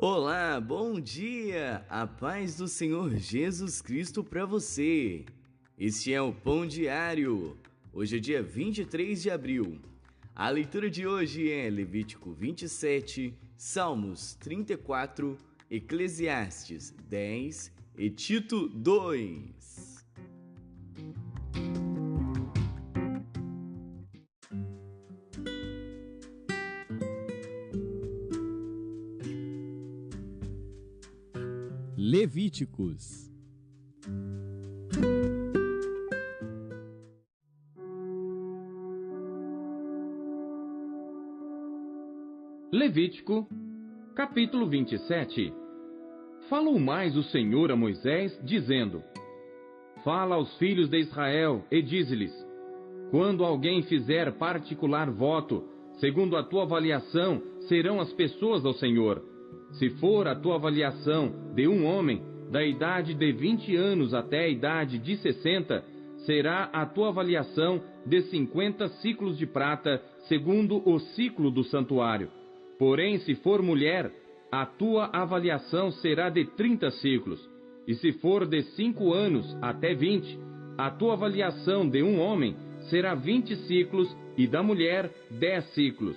Olá, bom dia! A paz do Senhor Jesus Cristo para você. Este é o Pão Diário. Hoje é dia 23 de abril. A leitura de hoje é Levítico 27, Salmos 34, Eclesiastes 10 e Tito 2. Levíticos. Levítico, capítulo 27. Falou mais o Senhor a Moisés, dizendo: Fala aos filhos de Israel e dize-lhes: Quando alguém fizer particular voto, segundo a tua avaliação, serão as pessoas ao Senhor. Se for a tua avaliação de um homem, da idade de 20 anos até a idade de 60, será a tua avaliação de 50 ciclos de prata, segundo o ciclo do santuário. Porém, se for mulher, a tua avaliação será de 30 ciclos. E se for de 5 anos até 20, a tua avaliação de um homem será 20 ciclos e da mulher 10 ciclos.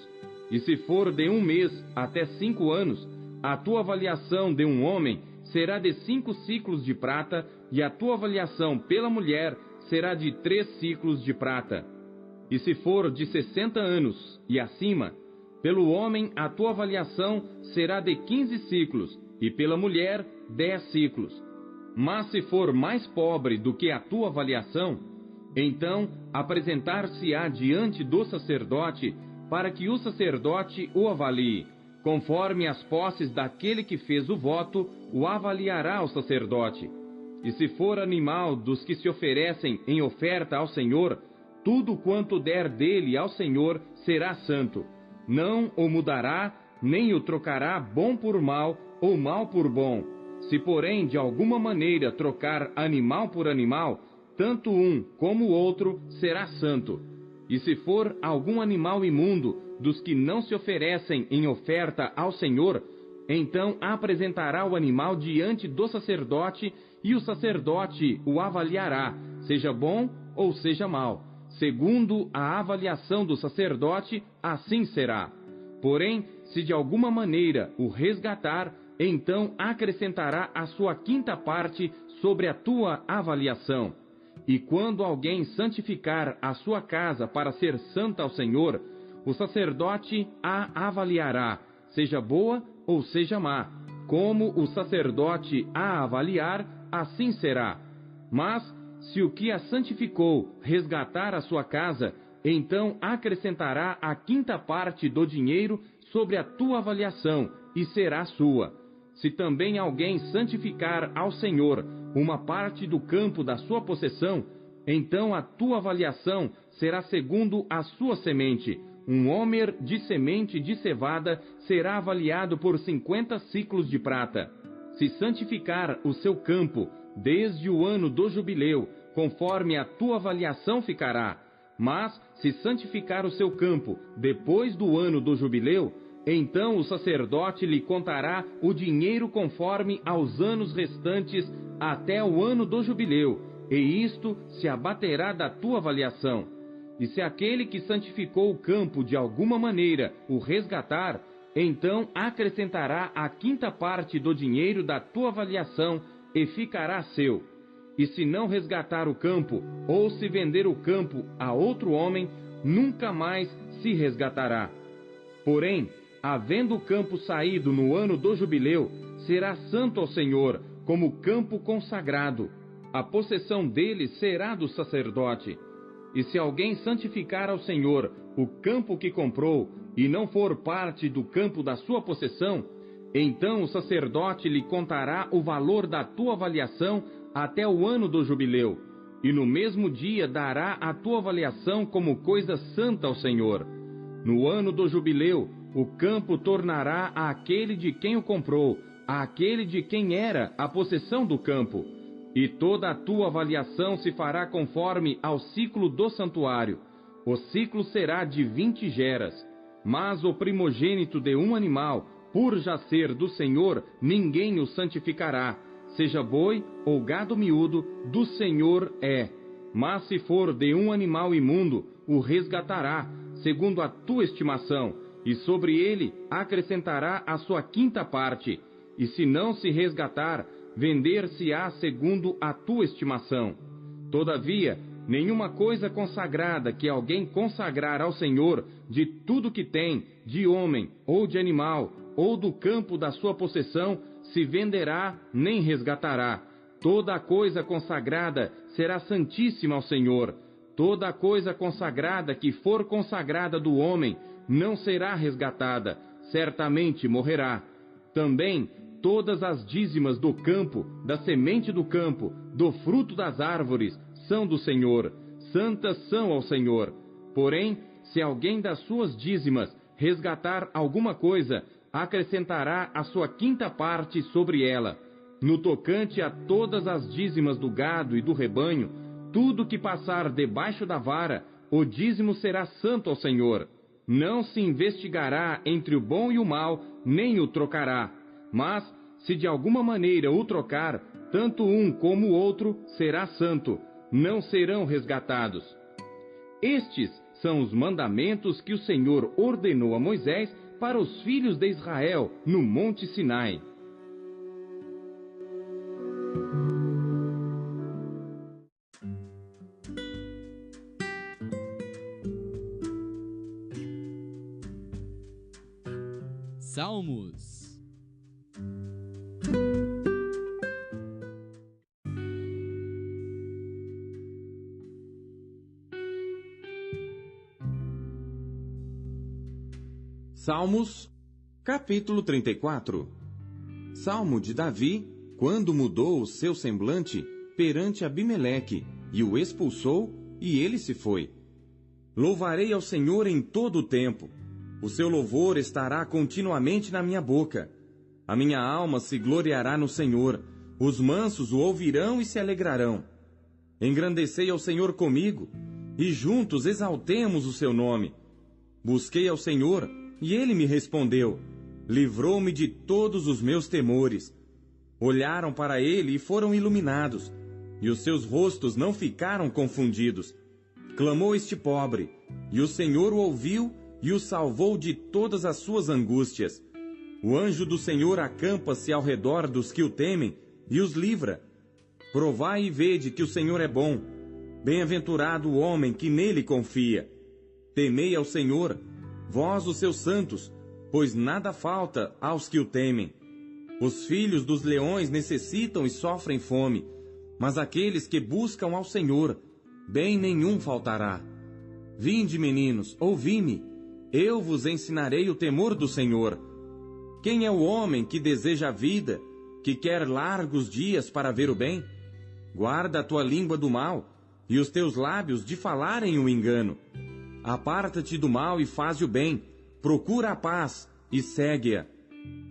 E se for de 1 mês até 5 anos, a tua avaliação de um homem será de 5 ciclos de prata, e a tua avaliação pela mulher será de 3 ciclos de prata. E se for de 60 anos e acima, pelo homem a tua avaliação será de 15 ciclos, e pela mulher 10 ciclos. Mas se for mais pobre do que a tua avaliação, então apresentar-se-á diante do sacerdote, para que o sacerdote o avalie. Conforme as posses daquele que fez o voto, o avaliará o sacerdote. E se for animal dos que se oferecem em oferta ao Senhor, tudo quanto der dele ao Senhor será santo. Não o mudará, nem o trocará bom por mal ou mal por bom. Se, porém, de alguma maneira trocar animal por animal, tanto um como o outro será santo. E se for algum animal imundo dos que não se oferecem em oferta ao Senhor, então apresentará o animal diante do sacerdote, e o sacerdote o avaliará, seja bom ou seja mau. Segundo a avaliação do sacerdote, assim será. Porém, se de alguma maneira o resgatar, então acrescentará a sua quinta parte sobre a tua avaliação. E quando alguém santificar a sua casa para ser santa ao Senhor, o sacerdote a avaliará, seja boa ou seja má. Como o sacerdote a avaliar, assim será. Mas, se o que a santificou resgatar a sua casa, então acrescentará a quinta parte do dinheiro sobre a tua avaliação, e será sua. Se também alguém santificar ao Senhor uma parte do campo da sua possessão, então a tua avaliação será segundo a sua semente. Um homer de semente de cevada será avaliado por 50 ciclos de prata. Se santificar o seu campo desde o ano do jubileu, conforme a tua avaliação ficará. Mas, se santificar o seu campo depois do ano do jubileu, então o sacerdote lhe contará o dinheiro conforme aos anos restantes até o ano do jubileu, e isto se abaterá da tua avaliação. E se aquele que santificou o campo de alguma maneira o resgatar, então acrescentará a quinta parte do dinheiro da tua avaliação, e ficará seu. E se não resgatar o campo, ou se vender o campo a outro homem, nunca mais se resgatará. Porém, havendo o campo saído no ano do jubileu, será santo ao Senhor, como campo consagrado. A possessão dele será do sacerdote. E se alguém santificar ao Senhor o campo que comprou, e não for parte do campo da sua possessão, então o sacerdote lhe contará o valor da tua avaliação até o ano do jubileu, e no mesmo dia dará a tua avaliação como coisa santa ao Senhor. No ano do jubileu, o campo tornará àquele de quem o comprou, àquele de quem era a possessão do campo. E toda a tua avaliação se fará conforme ao ciclo do santuário. O ciclo será de 20 geras. Mas o primogênito de um animal, Por já ser do Senhor, ninguém o santificará. Seja boi ou gado miúdo, do Senhor é. Mas se for de um animal imundo, o resgatará, segundo a tua estimação, e sobre ele acrescentará a sua quinta parte. E se não se resgatar, vender-se-á segundo a tua estimação. Todavia, nenhuma coisa consagrada que alguém consagrar ao Senhor, de tudo que tem, de homem ou de animal, ou do campo da sua possessão, se venderá nem resgatará. Toda a coisa consagrada será santíssima ao Senhor. Toda a coisa consagrada que for consagrada do homem não será resgatada, certamente morrerá. Também todas as dízimas do campo, da semente do campo, do fruto das árvores, são do Senhor, santas são ao Senhor. Porém, se alguém das suas dízimas resgatar alguma coisa, acrescentará a sua quinta parte sobre ela. No tocante a todas as dízimas do gado e do rebanho, tudo que passar debaixo da vara, o dízimo será santo ao Senhor. Não se investigará entre o bom e o mal, nem o trocará. Mas, se de alguma maneira o trocar, tanto um como o outro será santo, não serão resgatados. Estes são os mandamentos que o Senhor ordenou a Moisés para os filhos de Israel no Monte Sinai. Salmos. Salmos, capítulo 34. Salmo de Davi, quando mudou o seu semblante perante Abimeleque, e o expulsou, e ele se foi. Louvarei ao Senhor em todo o tempo. O seu louvor estará continuamente na minha boca. A minha alma se gloriará no Senhor. Os mansos o ouvirão e se alegrarão. Engrandecei ao Senhor comigo, e juntos exaltemos o seu nome. Busquei ao Senhor, e ele me respondeu. Livrou-me de todos os meus temores. Olharam para ele e foram iluminados, e os seus rostos não ficaram confundidos. Clamou este pobre, e o Senhor o ouviu e o salvou de todas as suas angústias. O anjo do Senhor acampa-se ao redor dos que o temem e os livra. Provai e vede que o Senhor é bom. Bem-aventurado o homem que nele confia. Temei ao Senhor, vós os seus santos, pois nada falta aos que o temem. Os filhos dos leões necessitam e sofrem fome, mas aqueles que buscam ao Senhor, bem nenhum faltará. Vinde, meninos, ouvi-me, eu vos ensinarei o temor do Senhor. Quem é o homem que deseja a vida, que quer largos dias para ver o bem? Guarda a tua língua do mal, e os teus lábios de falarem o engano. Aparta-te do mal e faze o bem, procura a paz e segue-a.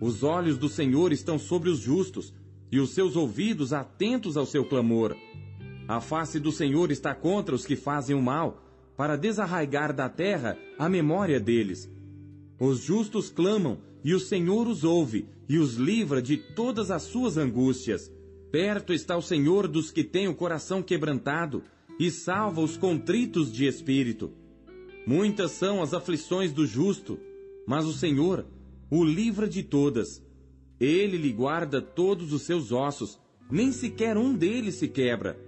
Os olhos do Senhor estão sobre os justos, e os seus ouvidos atentos ao seu clamor. A face do Senhor está contra os que fazem o mal, para desarraigar da terra a memória deles. Os justos clamam, e o Senhor os ouve, e os livra de todas as suas angústias. Perto está o Senhor dos que têm o coração quebrantado, e salva os contritos de espírito. Muitas são as aflições do justo, mas o Senhor o livra de todas. Ele lhe guarda todos os seus ossos, nem sequer um deles se quebra.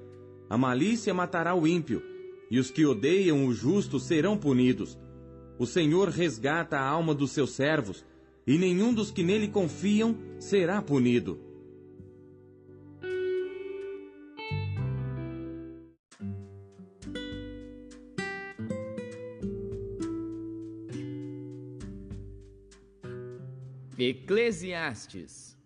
A malícia matará o ímpio, e os que odeiam o justo serão punidos. O Senhor resgata a alma dos seus servos, e nenhum dos que nele confiam será punido. Eclesiastes.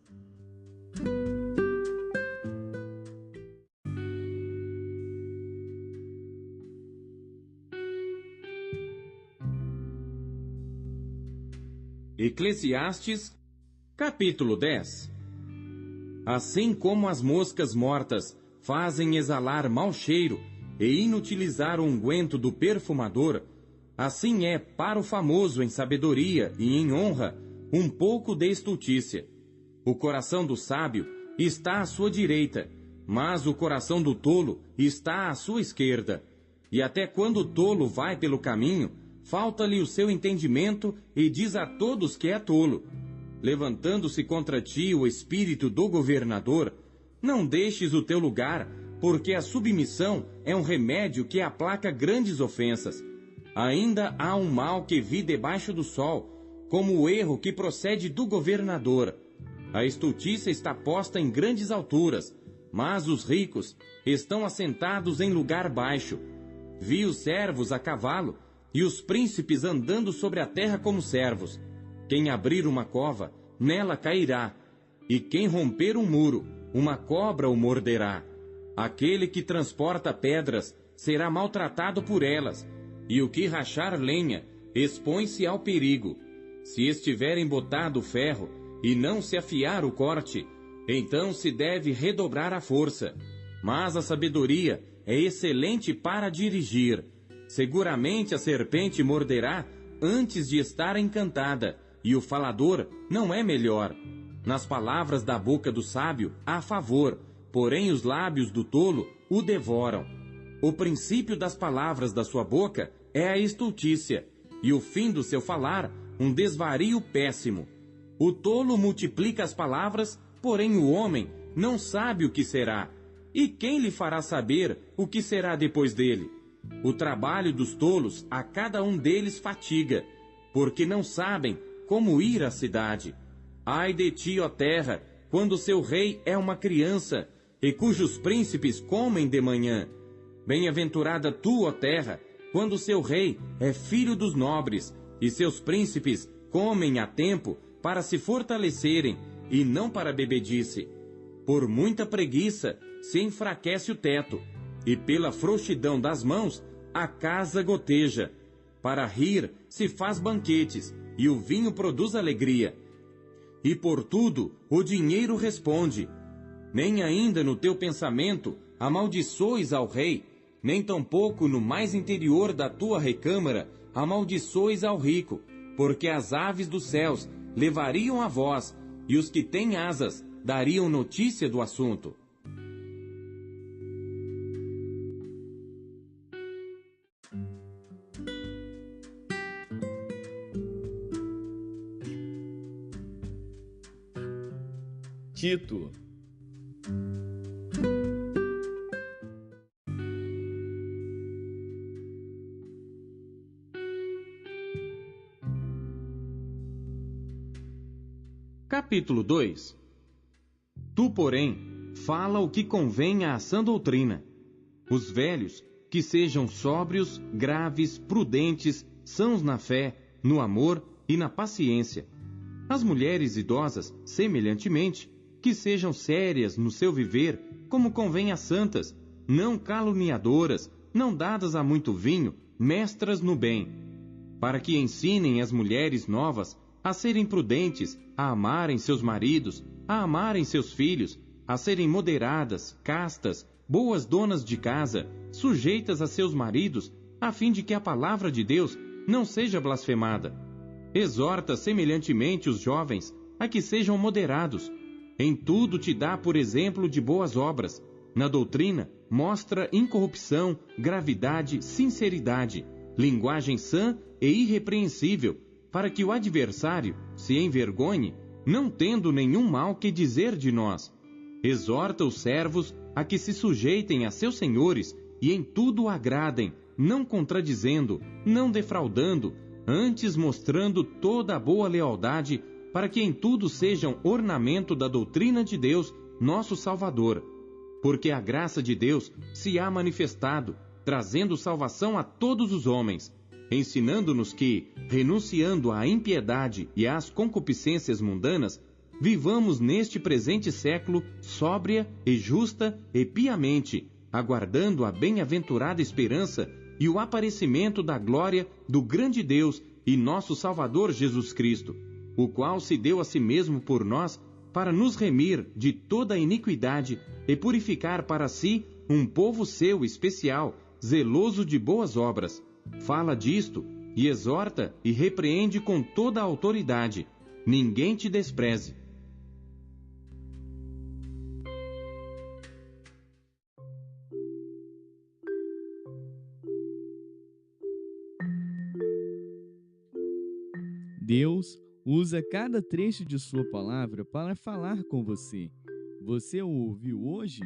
Eclesiastes, capítulo 10. Assim como as moscas mortas fazem exalar mau cheiro e inutilizar o unguento do perfumador, assim é para o famoso em sabedoria e em honra um pouco de estultícia. O coração do sábio está à sua direita, mas o coração do tolo está à sua esquerda. E até quando o tolo vai pelo caminho, falta-lhe o seu entendimento e diz a todos que é tolo. Levantando-se contra ti o espírito do governador, não deixes o teu lugar, porque a submissão é um remédio que aplaca grandes ofensas. Ainda há um mal que vi debaixo do sol, como o erro que procede do governador. A estultícia está posta em grandes alturas, mas os ricos estão assentados em lugar baixo. Vi os servos a cavalo e os príncipes andando sobre a terra como servos. Quem abrir uma cova, nela cairá, e quem romper um muro, uma cobra o morderá. Aquele que transporta pedras será maltratado por elas, e o que rachar lenha expõe-se ao perigo. Se estiver embotado o ferro e não se afiar o corte, então se deve redobrar a força. Mas a sabedoria é excelente para dirigir. Seguramente a serpente morderá antes de estar encantada, e o falador não é melhor. Nas palavras da boca do sábio há favor, porém os lábios do tolo o devoram. O princípio das palavras da sua boca é a estultícia, e o fim do seu falar, um desvario péssimo. O tolo multiplica as palavras, porém o homem não sabe o que será. E quem lhe fará saber o que será depois dele? O trabalho dos tolos a cada um deles fatiga, porque não sabem como ir à cidade. Ai de ti, ó terra, quando seu rei é uma criança, e cujos príncipes comem de manhã. Bem-aventurada tu, ó terra, quando seu rei é filho dos nobres, e seus príncipes comem a tempo para se fortalecerem, e não para bebedice. Por muita preguiça se enfraquece o teto, e pela frouxidão das mãos a casa goteja. Para rir se faz banquetes, e o vinho produz alegria. E por tudo o dinheiro responde. Nem ainda no teu pensamento amaldiçoes ao rei, nem tampouco no mais interior da tua recâmara amaldiçoes ao rico, porque as aves dos céus levariam a voz, e os que têm asas dariam notícia do assunto. Tito. Capítulo 2. Tu, porém, fala o que convém à sã doutrina. Os velhos, que sejam sóbrios, graves, prudentes, sãos na fé, no amor e na paciência. As mulheres idosas, semelhantemente, que sejam sérias no seu viver, como convém às santas, não caluniadoras, não dadas a muito vinho, mestras no bem, para que ensinem as mulheres novas a serem prudentes, a amarem seus maridos, a amarem seus filhos, a serem moderadas, castas, boas donas de casa, sujeitas a seus maridos, a fim de que a palavra de Deus não seja blasfemada. Exorta semelhantemente os jovens a que sejam moderados. Em tudo te dá por exemplo de boas obras. Na doutrina mostra incorrupção, gravidade, sinceridade, linguagem sã e irrepreensível, para que o adversário se envergonhe, não tendo nenhum mal que dizer de nós. Exorta os servos a que se sujeitem a seus senhores e em tudo agradem, não contradizendo, não defraudando, antes mostrando toda a boa lealdade, para que em tudo sejam ornamento da doutrina de Deus, nosso Salvador. Porque a graça de Deus se há manifestado, trazendo salvação a todos os homens, ensinando-nos que, renunciando à impiedade e às concupiscências mundanas, vivamos neste presente século sóbria e justa e piamente, aguardando a bem-aventurada esperança e o aparecimento da glória do grande Deus e nosso Salvador Jesus Cristo, o qual se deu a si mesmo por nós para nos remir de toda a iniquidade e purificar para si um povo seu especial, zeloso de boas obras. Fala disto e exorta e repreende com toda a autoridade. ninguém te despreze. Deus usa cada trecho de sua palavra para falar com você. Você o ouviu hoje?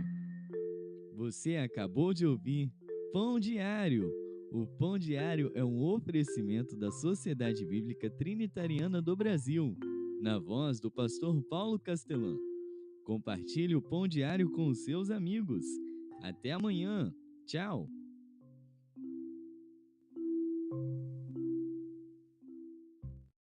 Você acabou de ouvir Pão Diário. O Pão Diário é um oferecimento da Sociedade Bíblica Trinitariana do Brasil, na voz do pastor Paulo Castelã. Compartilhe o Pão Diário com os seus amigos. Até amanhã. Tchau.